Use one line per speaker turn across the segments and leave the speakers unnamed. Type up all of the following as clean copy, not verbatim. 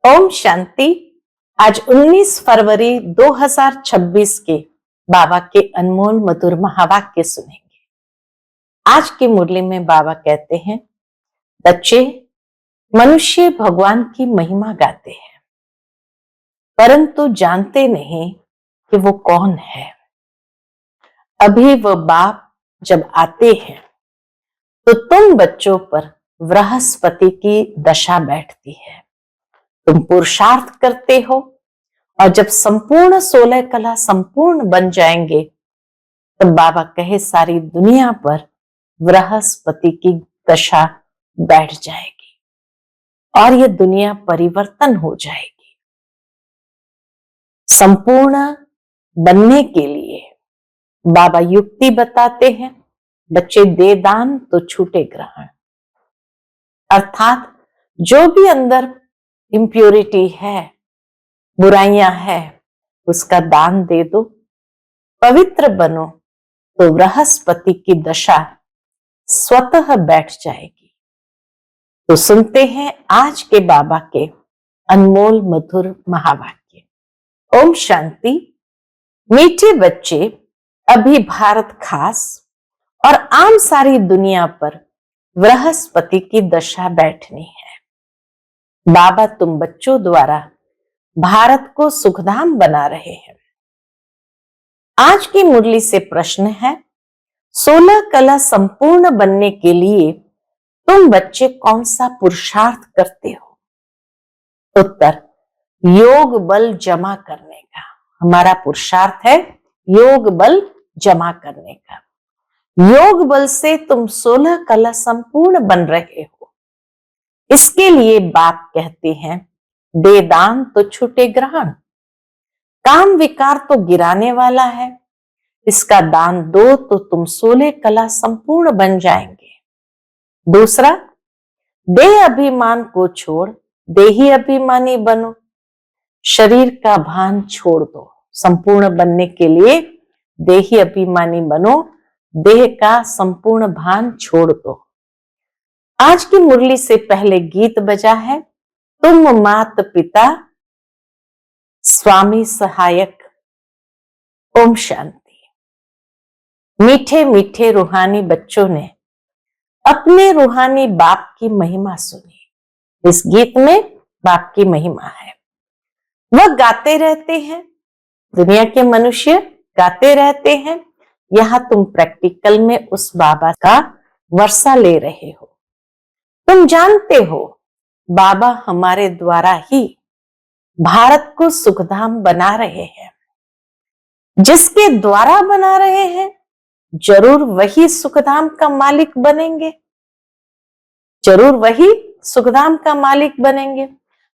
ओम शांति। आज 19 फरवरी 2026 के बाबा के अनमोल मधुर महावाक्य सुनेंगे। आज की मुरली में बाबा कहते हैं, बच्चे, मनुष्य भगवान की महिमा गाते हैं परंतु जानते नहीं कि वो कौन है। अभी वह बाप जब आते हैं तो तुम बच्चों पर बृहस्पति की दशा बैठती है। तुम पुरुषार्थ करते हो और जब संपूर्ण 16 कला संपूर्ण बन जाएंगे तब बाबा कहे सारी दुनिया पर बृहस्पति की दशा बैठ जाएगी और ये दुनिया परिवर्तन हो जाएगी। संपूर्ण बनने के लिए बाबा युक्ति बताते हैं, बच्चे दे दान तो छूटे ग्रहण। अर्थात जो भी अंदर इम्प्योरिटी है, बुराइयां है, उसका दान दे दो, पवित्र बनो तो बृहस्पति की दशा स्वतः बैठ जाएगी। तो सुनते हैं आज के बाबा के अनमोल मधुर महावाक्य। ओम शांति। मीठे बच्चे, अभी भारत खास और आम सारी दुनिया पर बृहस्पति की दशा बैठनी है। बाबा तुम बच्चों द्वारा भारत को सुखधाम बना रहे हैं। आज की मुरली से प्रश्न है, 16 कला संपूर्ण बनने के लिए तुम बच्चे कौन सा पुरुषार्थ करते हो? उत्तर, योग बल जमा करने का। हमारा पुरुषार्थ है योग बल जमा करने का। योग बल से तुम 16 कला संपूर्ण बन रहे हो। इसके लिए बाप कहते हैं, दे दान तो छूटे ग्रहण। काम विकार तो गिराने वाला है, इसका दान दो तो तुम 16 कला संपूर्ण बन जाएंगे। दूसरा, देह अभिमान को छोड़ देही अभिमानी बनो। शरीर का भान छोड़ दो। संपूर्ण बनने के लिए देही अभिमानी बनो, देह का संपूर्ण भान छोड़ दो। आज की मुरली से पहले गीत बजा है, तुम मात पिता स्वामी सहायक। ओम शांति। मीठे मीठे रूहानी बच्चों ने अपने रूहानी बाप की महिमा सुनी। इस गीत में बाप की महिमा है। वह गाते रहते हैं, दुनिया के मनुष्य गाते रहते हैं। यहां तुम प्रैक्टिकल में उस बाबा का वर्षा ले रहे हो। तुम जानते हो बाबा हमारे द्वारा ही भारत को सुखधाम बना रहे हैं। जिसके द्वारा बना रहे हैं जरूर वही सुखधाम का मालिक बनेंगे। जरूर वही सुखधाम का मालिक बनेंगे।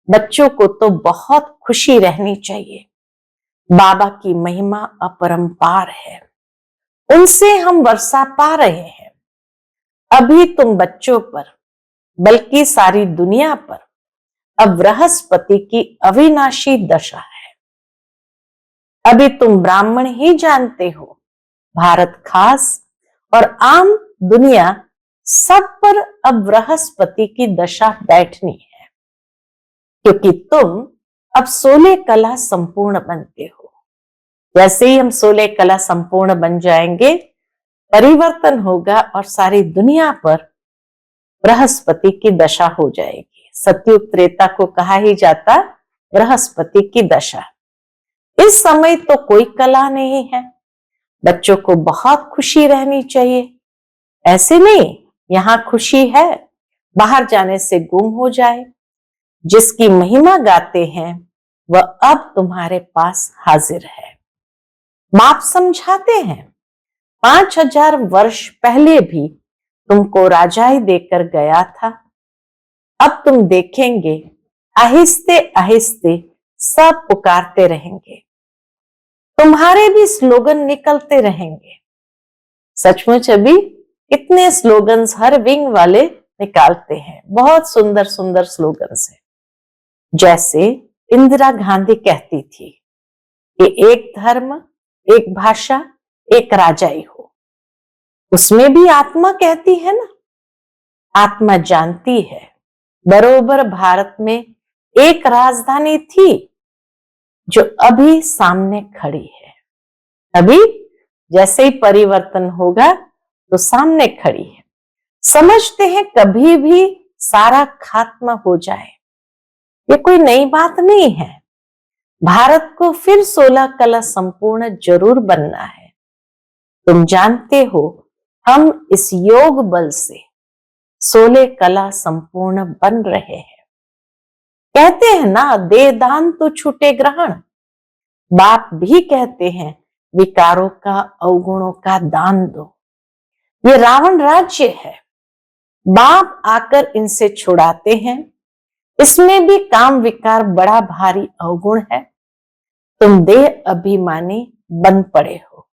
बच्चों को तो बहुत खुशी रहनी चाहिए। बाबा की महिमा अपरंपार है, उनसे हम वर्षा पा रहे हैं। अभी तुम बच्चों पर बल्कि सारी दुनिया पर अब बृहस्पति की अविनाशी दशा है। अभी तुम ब्राह्मण ही जानते हो, भारत खास और आम दुनिया सब पर अब बृहस्पति की दशा बैठनी है, क्योंकि तुम अब 16 कला संपूर्ण बनते हो। जैसे ही हम 16 कला संपूर्ण बन जाएंगे, परिवर्तन होगा और सारी दुनिया पर बृहस्पति की दशा हो जाएगी। सतयुग त्रेता को कहा ही जाता बृहस्पति की दशा। इस समय तो कोई कला नहीं है। बच्चों को बहुत खुशी रहनी चाहिए। ऐसे नहीं यहां खुशी है, बाहर जाने से गुम हो जाए। जिसकी महिमा गाते हैं वह अब तुम्हारे पास हाजिर है। बाप समझाते हैं, 5000 वर्ष पहले भी तुमको राजाई देकर गया था। अब तुम देखेंगे आहिस्ते आहिस्ते सब पुकारते रहेंगे। तुम्हारे भी स्लोगन निकलते रहेंगे। सचमुच अभी इतने स्लोगन्स हर विंग वाले निकालते हैं। बहुत सुंदर सुंदर स्लोगन्स है। जैसे इंदिरा गांधी कहती थी कि एक धर्म, एक भाषा, एक राजाई हो। उसमें भी आत्मा कहती है ना, आत्मा जानती है बरोबर भारत में एक राजधानी थी जो अभी सामने खड़ी है। अभी जैसे ही परिवर्तन होगा तो सामने खड़ी है। समझते हैं कभी भी सारा खात्मा हो जाए, ये कोई नई बात नहीं है। भारत को फिर 16 कला संपूर्ण जरूर बनना है। तुम जानते हो हम इस योग बल से 16 कला संपूर्ण बन रहे हैं। कहते हैं ना, दे दान तो छूटे ग्रहण। बाप भी कहते हैं विकारों का, अवगुणों का दान दो। ये रावण राज्य है, बाप आकर इनसे छुड़ाते हैं। इसमें भी काम विकार बड़ा भारी अवगुण है। तुम देह अभिमानी बन पड़े हो,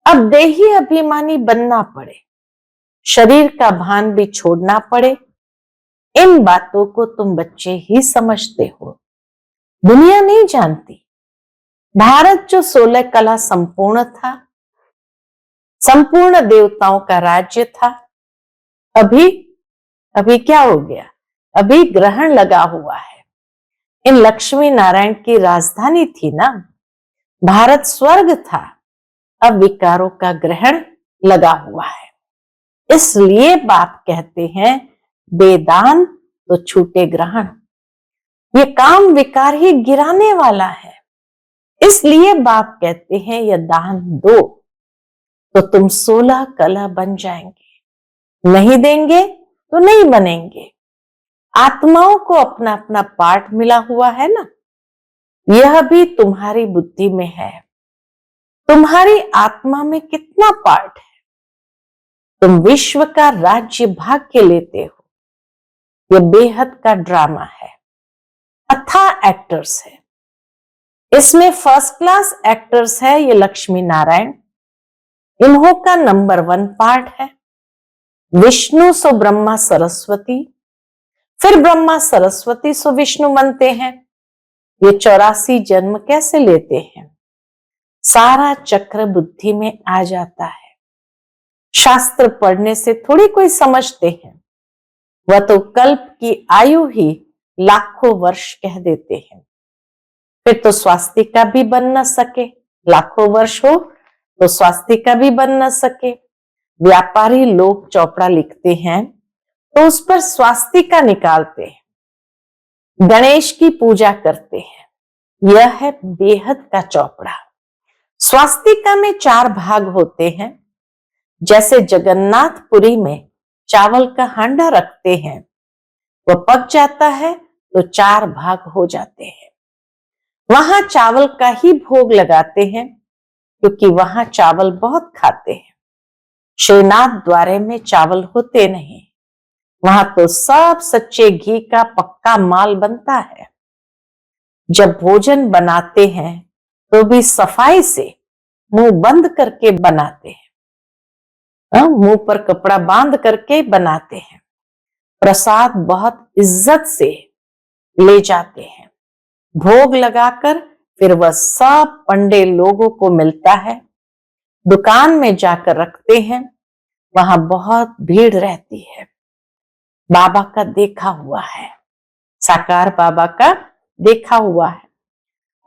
अब देही अभिमानी बनना पड़े, शरीर का भान भी छोड़ना पड़े। इन बातों को तुम बच्चे ही समझते हो, दुनिया नहीं जानती। भारत जो 16 कला संपूर्ण था, संपूर्ण देवताओं का राज्य था, अभी क्या हो गया? अभी ग्रहण लगा हुआ है। इन लक्ष्मी नारायण की राजधानी थी ना, भारत स्वर्ग था, अब विकारों का ग्रहण लगा हुआ है। इसलिए बाप कहते हैं बेदान तो छूटे ग्रहण। ये काम विकार ही गिराने वाला है। इसलिए बाप कहते हैं यह दान दो तो तुम 16 कला बन जाएंगे, नहीं देंगे तो नहीं बनेंगे। आत्माओं को अपना अपना पार्ट मिला हुआ है ना, यह भी तुम्हारी बुद्धि में है। तुम्हारी आत्मा में कितना पार्ट है? तुम विश्व का राज्य भाग्य लेते हो। यह बेहद का ड्रामा है, अथाह एक्टर्स है। इसमें फर्स्ट क्लास एक्टर्स है ये लक्ष्मी नारायण, इन्हों का नंबर 1 पार्ट है। विष्णु सो ब्रह्मा सरस्वती, फिर ब्रह्मा सरस्वती सो विष्णु बनते हैं। ये 84 जन्म कैसे लेते हैं? सारा चक्र बुद्धि में आ जाता है। शास्त्र पढ़ने से थोड़ी कोई समझते हैं, वह तो कल्प की आयु ही लाखों वर्ष कह देते हैं। फिर तो स्वास्तिका भी बन न सके, लाखों वर्ष हो तो स्वास्तिका भी बन न सके। व्यापारी लोग चौपड़ा लिखते हैं तो उस पर स्वास्तिका निकालते हैं, गणेश की पूजा करते हैं। यह है बेहद का चौपड़ा। स्वास्तिका में 4 भाग होते हैं। जैसे जगन्नाथपुरी में चावल का हांडा रखते हैं, वह पक जाता है तो 4 भाग हो जाते हैं। वहां चावल का ही भोग लगाते हैं क्योंकि वहां चावल बहुत खाते हैं। श्रीनाथ द्वारे में चावल होते नहीं, वहां तो सब सच्चे घी का पक्का माल बनता है। जब भोजन बनाते हैं तो भी सफाई से मुंह बंद करके बनाते हैं, मुंह पर कपड़ा बांध करके बनाते हैं। प्रसाद बहुत इज्जत से ले जाते हैं, भोग लगाकर फिर वह सब पंडे लोगों को मिलता है। दुकान में जाकर रखते हैं, वहां बहुत भीड़ रहती है। बाबा का देखा हुआ है, साकार बाबा का देखा हुआ है।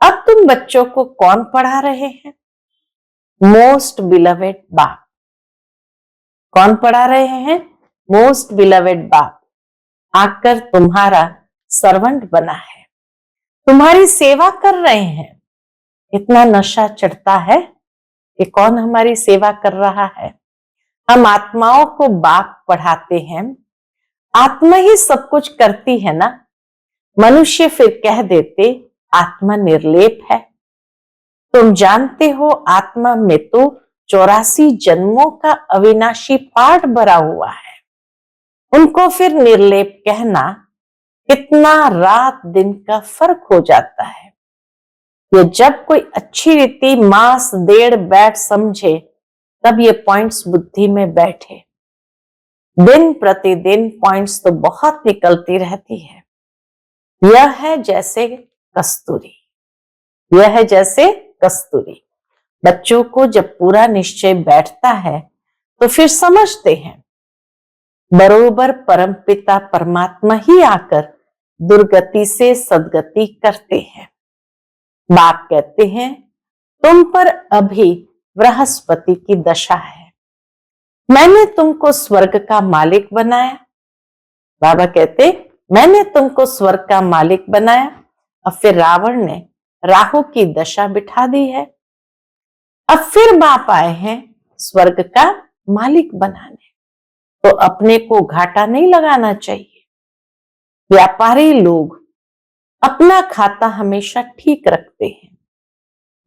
अब तुम बच्चों को कौन पढ़ा रहे हैं? मोस्ट बिलवेड बाप। कौन पढ़ा रहे हैं? मोस्ट बिलवेड बाप आकर तुम्हारा सर्वेंट बना है, तुम्हारी सेवा कर रहे हैं। इतना नशा चढ़ता है कि कौन हमारी सेवा कर रहा है। हम आत्माओं को बाप पढ़ाते हैं, आत्मा ही सब कुछ करती है ना। मनुष्य फिर कह देते आत्मा निर्लेप है। तुम जानते हो आत्मा में तो 84 जन्मों का अविनाशी पाठ भरा हुआ है। उनको फिर निर्लेप कहना कितना रात दिन का फर्क हो जाता है। ये जब कोई अच्छी रीति मास देड़ बैठ समझे तब ये पॉइंट्स बुद्धि में बैठे। दिन प्रतिदिन पॉइंट्स तो बहुत निकलती रहती है। यह है जैसे कस्तूरी, यह है जैसे कस्तूरी। बच्चों को जब पूरा निश्चय बैठता है तो फिर समझते हैं बरोबर परमपिता परमात्मा ही आकर दुर्गति से सदगति करते हैं। बाप कहते हैं तुम पर अभी बृहस्पति की दशा है, मैंने तुमको स्वर्ग का मालिक बनाया। बाबा कहते मैंने तुमको स्वर्ग का मालिक बनाया। अब फिर रावण ने राहु की दशा बिठा दी है। अब फिर बाप आए हैं स्वर्ग का मालिक बनाने, तो अपने को घाटा नहीं लगाना चाहिए। व्यापारी लोग अपना खाता हमेशा ठीक रखते हैं।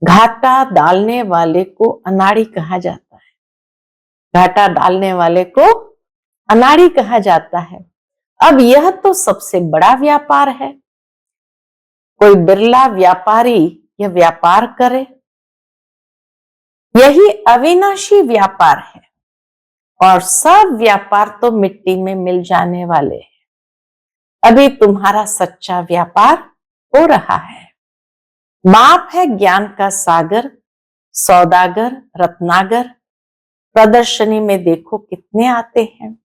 घाटा डालने वाले को अनाड़ी कहा जाता है। घाटा डालने वाले को अनाड़ी कहा जाता है। अब यह तो सबसे बड़ा व्यापार है। कोई बिरला व्यापारी यह व्यापार करे, यही अविनाशी व्यापार है। और सब व्यापार तो मिट्टी में मिल जाने वाले हैं। अभी तुम्हारा सच्चा व्यापार हो रहा है। बाप है ज्ञान का सागर, सौदागर, रत्नागर। प्रदर्शनी में देखो कितने आते हैं।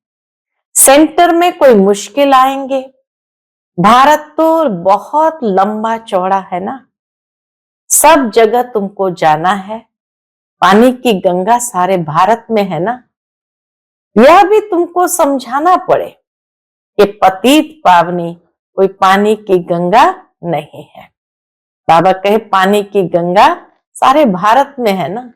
सेंटर में कोई मुश्किल आएंगे। भारत तो बहुत लंबा चौड़ा है ना, सब जगह तुमको जाना है। पानी की गंगा सारे भारत में है ना, यह भी तुमको समझाना पड़े कि पतित पावनी कोई पानी की गंगा नहीं है। बाबा कहे पानी की गंगा सारे भारत में है ना,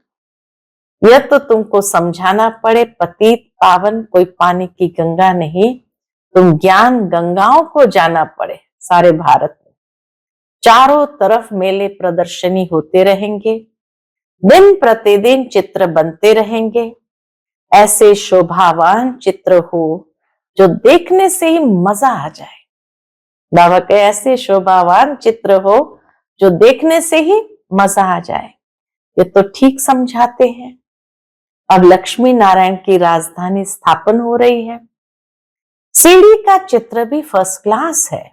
यह तो तुमको समझाना पड़े पतित पावन कोई पानी की गंगा नहीं। तुम ज्ञान गंगाओं को जाना पड़े सारे भारत में। चारों तरफ मेले प्रदर्शनी होते रहेंगे, दिन प्रतिदिन चित्र बनते रहेंगे। ऐसे शोभावान चित्र हो जो देखने से ही मजा आ जाए। बाबा के ऐसे शोभावान चित्र हो जो देखने से ही मजा आ जाए। ये तो ठीक समझाते हैं। अब लक्ष्मी नारायण की राजधानी स्थापन हो रही है। सीढ़ी का चित्र भी फर्स्ट क्लास है।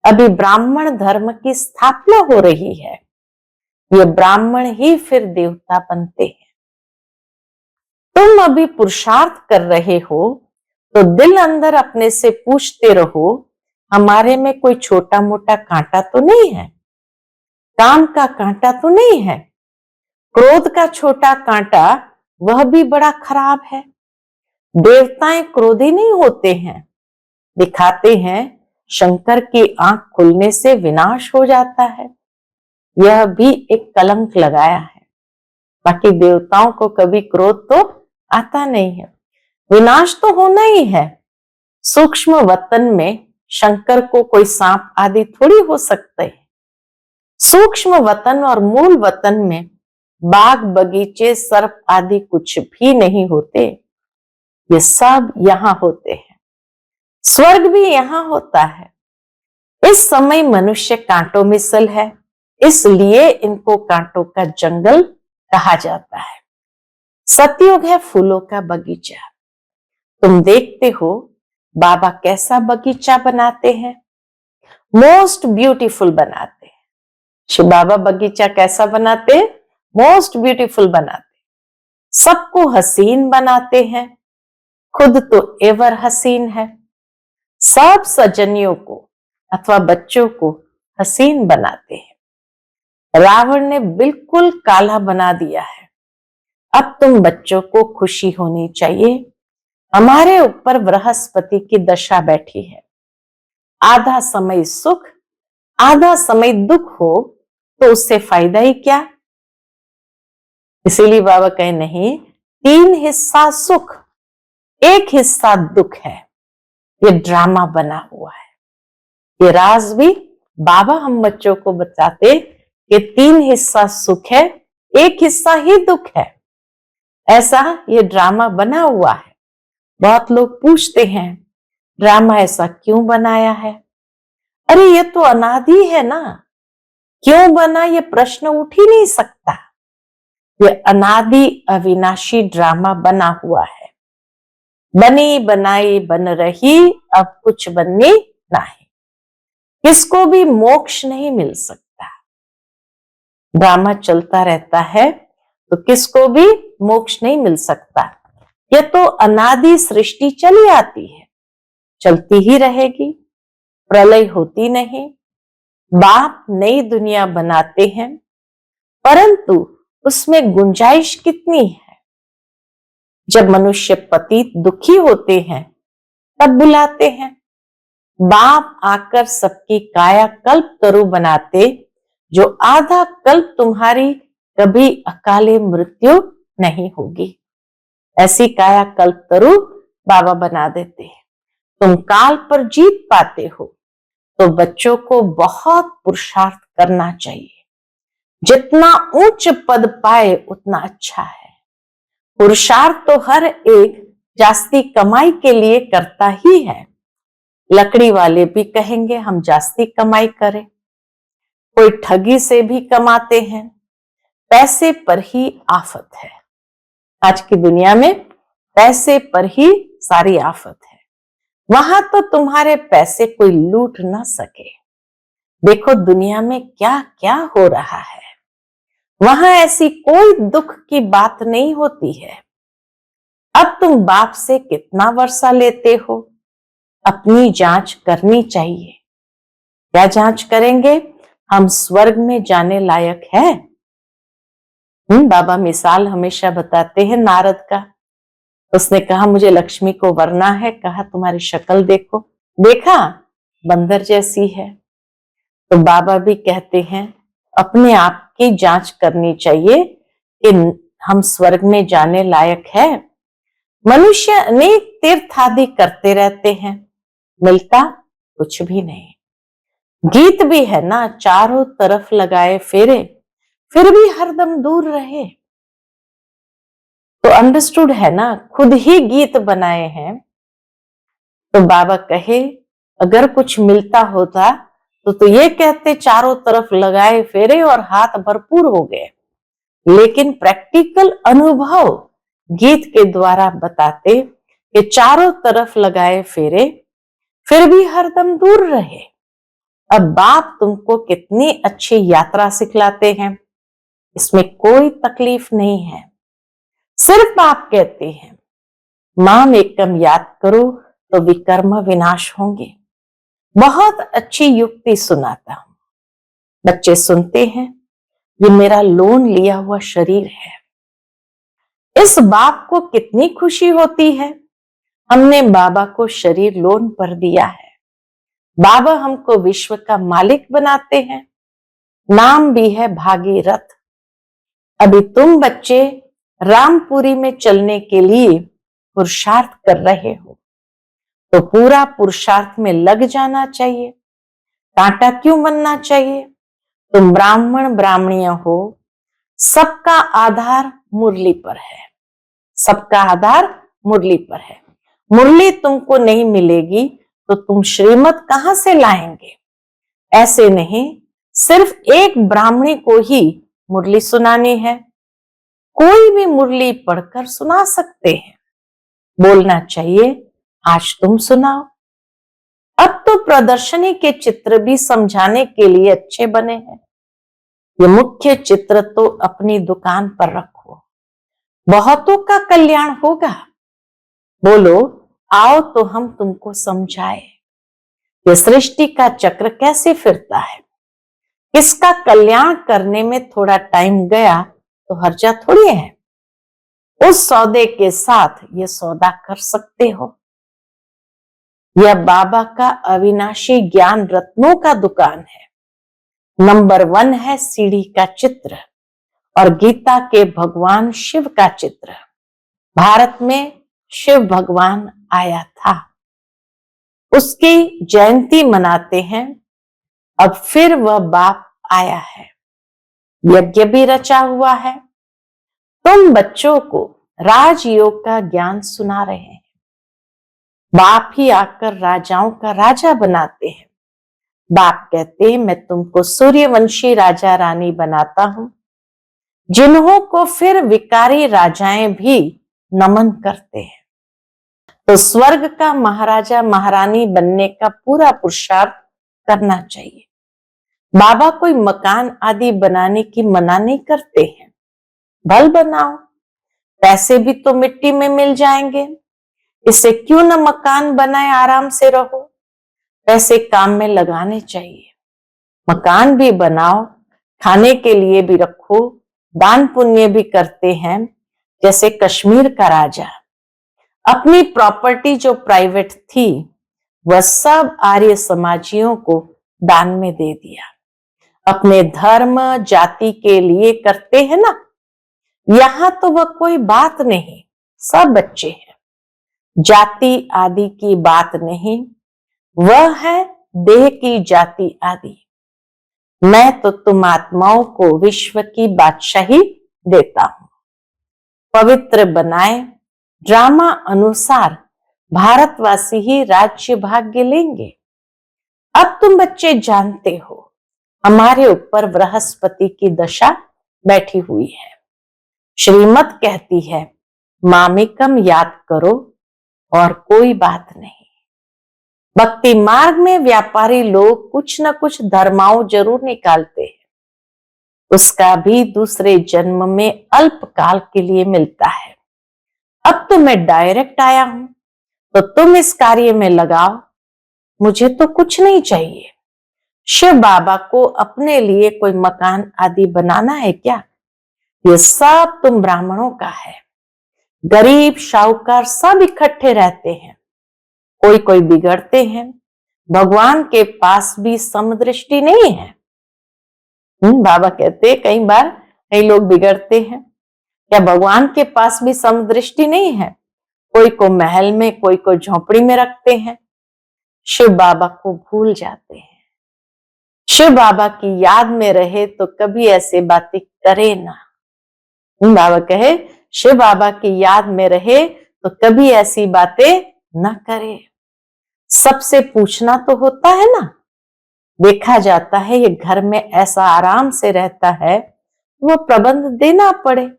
अभी ब्राह्मण धर्म की स्थापना हो रही है। ये ब्राह्मण ही फिर देवता बनते हैं। तुम अभी पुरुषार्थ कर रहे हो तो दिल अंदर अपने से पूछते रहो, हमारे में कोई छोटा मोटा कांटा तो नहीं है, काम का कांटा तो नहीं है। क्रोध का छोटा कांटा वह भी बड़ा खराब है। देवताएं क्रोधी नहीं होते हैं, दिखाते हैं शंकर की आंख खुलने से विनाश हो जाता है। यह भी एक कलंक लगाया है। बाकी देवताओं को कभी क्रोध तो आता नहीं है। विनाश तो होना ही है। सूक्ष्म वतन में शंकर को कोई सांप आदि थोड़ी हो सकते हैं। सूक्ष्म वतन और मूल वतन में बाग बगीचे सर्प आदि कुछ भी नहीं होते। ये सब यहां होते हैं। स्वर्ग भी यहां होता है। इस समय मनुष्य कांटों में सल है, इसलिए इनको कांटों का जंगल कहा जाता है। सतयुग है फूलों का बगीचा। तुम देखते हो बाबा कैसा बगीचा बनाते हैं, मोस्ट ब्यूटीफुल बनाते हैं। शिव बाबा बगीचा कैसा बनाते हैं, मोस्ट ब्यूटीफुल बनाते, सबको हसीन बनाते हैं, खुद तो एवर हसीन है। सब सजनियों को अथवा बच्चों को हसीन बनाते हैं। रावण ने बिल्कुल काला बना दिया है। अब तुम बच्चों को खुशी होनी चाहिए। हमारे ऊपर बृहस्पति की दशा बैठी है। आधा समय सुख आधा समय दुख हो तो उससे फायदा ही क्या। इसीलिए बाबा कहे नहीं, 3 हिस्सा सुख 1 हिस्सा दुख है। ये ड्रामा बना हुआ है। ये राज भी बाबा हम बच्चों को बताते कि 3 हिस्सा सुख है, 1 हिस्सा ही दुख है। ऐसा ये ड्रामा बना हुआ है। बहुत लोग पूछते हैं ड्रामा ऐसा क्यों बनाया है। अरे ये तो अनादि है ना, क्यों बना ये प्रश्न उठ ही नहीं सकता। ये अनादि अविनाशी ड्रामा बना हुआ है। बनी बनाई बन रही, अब कुछ बननी नहीं। किसको भी मोक्ष नहीं मिल सकता। ड्रामा चलता रहता है तो किसको भी मोक्ष नहीं मिल सकता। यह तो अनादि सृष्टि चली आती है, चलती ही रहेगी। प्रलय होती नहीं, बाप नई दुनिया बनाते हैं, परंतु उसमें गुंजाइश कितनी है। जब मनुष्य पतित दुखी होते हैं तब बुलाते हैं, बाप आकर सबकी काया कल्प तरु बनाते, जो आधा कल्प तुम्हारी कभी अकाले मृत्यु नहीं होगी। ऐसी काया कल्प तरु बाबा बना देते हैं। तुम काल पर जीत पाते हो तो बच्चों को बहुत पुरुषार्थ करना चाहिए। जितना उच्च पद पाए उतना अच्छा है। पुरुषार्थ तो हर एक जास्ती कमाई के लिए करता ही है। लकड़ी वाले भी कहेंगे हम जास्ती कमाई करें, कोई ठगी से भी कमाते हैं। पैसे पर ही आफत है। आज की दुनिया में पैसे पर ही सारी आफत है। वहां तो तुम्हारे पैसे कोई लूट ना सके। देखो दुनिया में क्या क्या हो रहा है। वहां ऐसी कोई दुख की बात नहीं होती है। अब तुम बाप से कितना वर्षा लेते हो, अपनी जांच करनी चाहिए। क्या जांच करेंगे? हम स्वर्ग में जाने लायक है? बाबा मिसाल हमेशा बताते हैं नारद का। उसने कहा मुझे लक्ष्मी को वरना है। कहा तुम्हारी शक्ल देखो। देखा बंदर जैसी है। तो बाबा भी कहते हैं अपने आप की जांच करनी चाहिए कि हम स्वर्ग में जाने लायक है। मनुष्य अनेक तीर्थ आदि करते रहते हैं, मिलता कुछ भी नहीं। गीत भी है ना, चारों तरफ लगाए फेरे, फिर भी हरदम दूर रहे। तो अंडरस्टूड है ना, खुद ही गीत बनाए हैं। तो बाबा कहे अगर कुछ मिलता होता तो ये कहते चारों तरफ लगाए फेरे और हाथ भरपूर हो गए। लेकिन प्रैक्टिकल अनुभव गीत के द्वारा बताते कि चारों तरफ लगाए फेरे, फिर भी हरदम दूर रहे। अब बाप तुमको कितनी अच्छी यात्रा सिखलाते हैं, इसमें कोई तकलीफ नहीं है। सिर्फ बाप कहते हैं माम एकम याद करो तो विकर्म विनाश होंगे। बहुत अच्छी युक्ति सुनाता हूं, बच्चे सुनते हैं। ये मेरा लोन लिया हुआ शरीर है। इस बाप को कितनी खुशी होती है, हमने बाबा को शरीर लोन पर दिया है। बाबा हमको विश्व का मालिक बनाते हैं, नाम भी है भागीरथ। अभी तुम बच्चे रामपुरी में चलने के लिए पुरुषार्थ कर रहे हो, तो पूरा पुरुषार्थ में लग जाना चाहिए। कांटा क्यों बनना चाहिए? तुम ब्राह्मण ब्राह्मणियां हो, सबका आधार मुरली पर है। सबका आधार मुरली पर है। मुरली तुमको नहीं मिलेगी तो तुम श्रीमत कहां से लाएंगे? ऐसे नहीं, सिर्फ एक ब्राह्मणी को ही मुरली सुनानी है। कोई भी मुरली पढ़कर सुना सकते हैं। बोलना चाहिए आज तुम सुनाओ। अब तो प्रदर्शनी के चित्र भी समझाने के लिए अच्छे बने हैं। ये मुख्य चित्र तो अपनी दुकान पर रखो, बहुतों का कल्याण होगा। बोलो आओ तो हम तुमको समझाए ये सृष्टि का चक्र कैसे फिरता है। किसका कल्याण करने में थोड़ा टाइम गया तो हर्जा थोड़ी है। उस सौदे के साथ ये सौदा कर सकते हो। यह बाबा का अविनाशी ज्ञान रत्नों का दुकान है। नंबर 1 है सीढ़ी का चित्र और गीता के भगवान शिव का चित्र। भारत में शिव भगवान आया था, उसकी जयंती मनाते हैं। अब फिर वह बाप आया है, यज्ञ भी रचा हुआ है। तुम बच्चों को राजयोग का ज्ञान सुना रहे हैं। बाप ही आकर राजाओं का राजा बनाते हैं। बाप कहते हैं मैं तुमको सूर्यवंशी राजा रानी बनाता हूं, जिन्हों को फिर विकारी राजाएं भी नमन करते हैं। तो स्वर्ग का महाराजा महारानी बनने का पूरा पुरुषार्थ करना चाहिए। बाबा कोई मकान आदि बनाने की मना नहीं करते हैं, भल बनाओ, पैसे भी तो मिट्टी में मिल जाएंगे। इससे क्यों न मकान बनाए, आराम से रहो। पैसे काम में लगाने चाहिए। मकान भी बनाओ, खाने के लिए भी रखो, दान पुण्य भी करते हैं। जैसे कश्मीर का राजा अपनी प्रॉपर्टी जो प्राइवेट थी वह सब आर्य समाजियों को दान में दे दिया। अपने धर्म जाति के लिए करते हैं ना, यहां तो वह कोई बात नहीं, सब बच्चे हैं। जाति आदि की बात नहीं, वह है देह की जाति आदि। मैं तो तुम आत्माओं को विश्व की बादशाही देता हूं। पवित्र बनाए ड्रामा अनुसार भारतवासी ही राज्य भाग्य लेंगे। अब तुम बच्चे जानते हो हमारे ऊपर बृहस्पति की दशा बैठी हुई है। श्रीमत कहती है मामिकम याद करो और कोई बात नहीं। भक्ति मार्ग में व्यापारी लोग कुछ न कुछ धर्माओं जरूर निकालते हैं, उसका भी दूसरे जन्म में अल्प काल के लिए मिलता है। अब तो मैं डायरेक्ट आया हूं, तो तुम इस कार्य में लगाओ, मुझे तो कुछ नहीं चाहिए। शिव बाबा को अपने लिए कोई मकान आदि बनाना है क्या? ये सब तुम ब्राह्मणों का है। गरीब शाहूकार सब इकट्ठे रहते हैं, कोई कोई बिगड़ते हैं। भगवान के पास भी समदृष्टि नहीं है। बाबा कहते कई बार कई लोग बिगड़ते हैं, क्या भगवान के पास भी समदृष्टि नहीं है? कोई को महल में, कोई को झोपड़ी में रखते हैं, शिव बाबा को भूल जाते हैं। शिव बाबा की याद में रहे तो कभी ऐसे बातें करे ना। बाबा कहे शिव बाबा की याद में रहे तो कभी ऐसी बातें न करे। सबसे पूछना तो होता है ना, देखा जाता है ये घर में ऐसा आराम से रहता है, वो प्रबंध देना पड़े,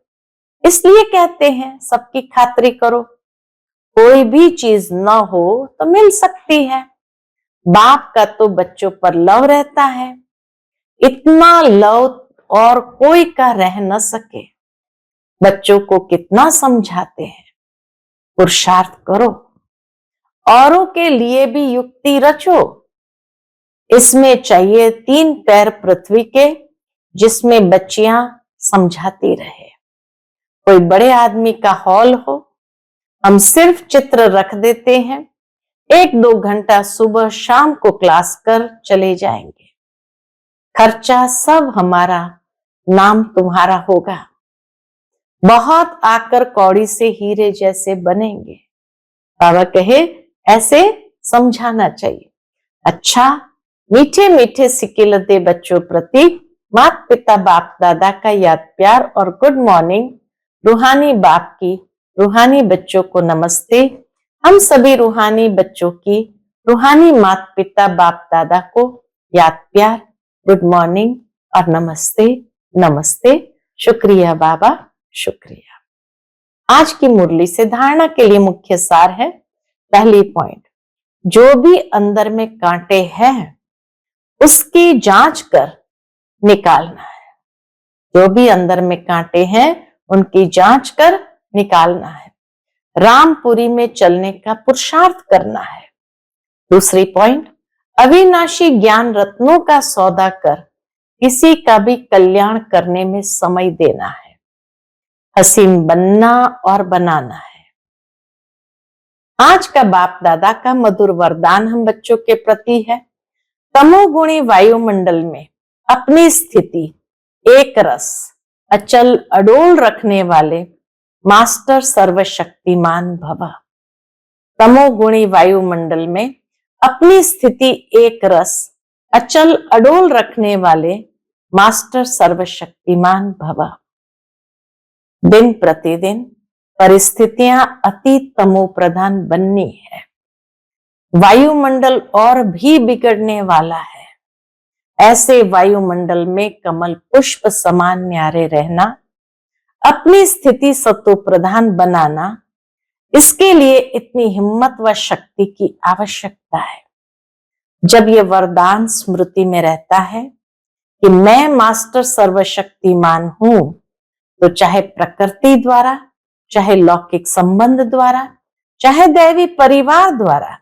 इसलिए कहते हैं सबकी खातिरी करो। कोई भी चीज न हो तो मिल सकती है। बाप का तो बच्चों पर लव रहता है, इतना लव और कोई का रह न सके। बच्चों को कितना समझाते हैं, पुरुषार्थ करो, औरों के लिए भी युक्ति रचो। इसमें चाहिए 3 पैर पृथ्वी के, जिसमें बच्चियां समझाती रहे। कोई बड़े आदमी का हॉल हो, हम सिर्फ चित्र रख देते हैं, 1-2 घंटा सुबह शाम को क्लास कर चले जाएंगे। खर्चा सब हमारा, नाम तुम्हारा होगा। बहुत आकर कौड़ी से हीरे जैसे बनेंगे। बाबा कहे ऐसे समझाना चाहिए। अच्छा, मीठे मीठे सिकिलते बच्चों प्रति माता पिता बाप दादा का याद प्यार और गुड मॉर्निंग। रूहानी बाप की रूहानी बच्चों को नमस्ते। हम सभी रूहानी बच्चों की रूहानी माता पिता बाप दादा को याद प्यार, गुड मॉर्निंग और नमस्ते नमस्ते। शुक्रिया बाबा, शुक्रिया। आज की मुरली से धारणा के लिए मुख्य सार है। पहली पॉइंट, जो भी अंदर में कांटे हैं उसकी जांच कर निकालना है। जो भी अंदर में कांटे हैं उनकी जांच कर निकालना है। रामपुरी में चलने का पुरुषार्थ करना है। दूसरी पॉइंट, अविनाशी ज्ञान रत्नों का सौदा कर किसी का भी कल्याण करने में समय देना है। हसीन बनना और बनाना है। आज का बाप दादा का मधुर वरदान हम बच्चों के प्रति है। तमोगुणी वायुमंडल में अपनी स्थिति एक रस अचल अडोल रखने वाले मास्टर सर्वशक्तिमान भव। तमोगुणी वायुमंडल में अपनी स्थिति एक रस अचल अडोल रखने वाले मास्टर सर्वशक्तिमान भव। दिन प्रतिदिन परिस्थितियां अति तमो प्रधान बननी है। वायुमंडल और भी बिगड़ने वाला है। ऐसे वायुमंडल में कमल पुष्प समान न्यारे रहना, अपनी स्थिति सत्व प्रधान बनाना, इसके लिए इतनी हिम्मत व शक्ति की आवश्यकता है। जब यह वरदान स्मृति में रहता है कि मैं मास्टर सर्वशक्तिमान हूं, तो चाहे प्रकृति द्वारा, चाहे लौकिक संबंध द्वारा, चाहे दैवी परिवार द्वारा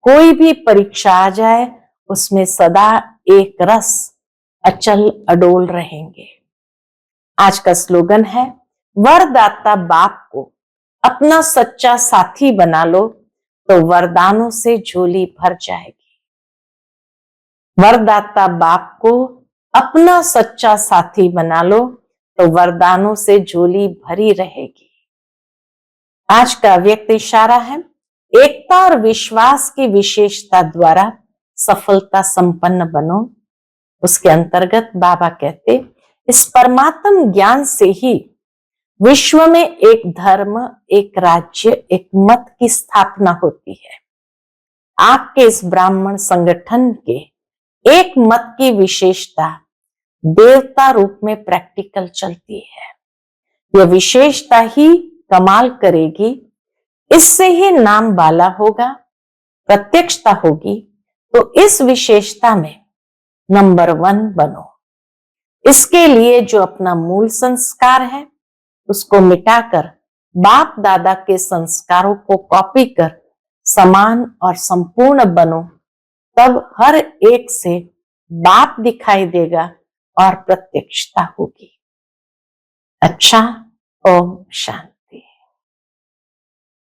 कोई भी परीक्षा आ जाए उसमें सदा एक रस अचल अडोल रहेंगे। आज का स्लोगन है, वरदाता बाप को अपना सच्चा साथी बना लो तो वरदानों से झोली भर जाएगी। वरदाता बाप को अपना सच्चा साथी बना लो तो वरदानों से झोली भरी रहेगी। आज का व्यक्त इशारा है, एकता और विश्वास की विशेषता द्वारा सफलता संपन्न बनो। उसके अंतर्गत बाबा कहते, इस परमात्म ज्ञान से ही विश्व में एक धर्म, एक राज्य, एक मत की स्थापना होती है। आपके इस ब्राह्मण संगठन के एक मत की विशेषता देवता रूप में प्रैक्टिकल चलती है। यह विशेषता ही कमाल करेगी, इससे ही नाम बाला होगा, प्रत्यक्षता होगी। तो इस विशेषता में नंबर 1 बनो। इसके लिए जो अपना मूल संस्कार है उसको मिटाकर बाप दादा के संस्कारों को कॉपी कर समान और संपूर्ण बनो, तब हर एक से बाप दिखाई देगा और प्रत्यक्षता होगी। अच्छा, ओम शांति।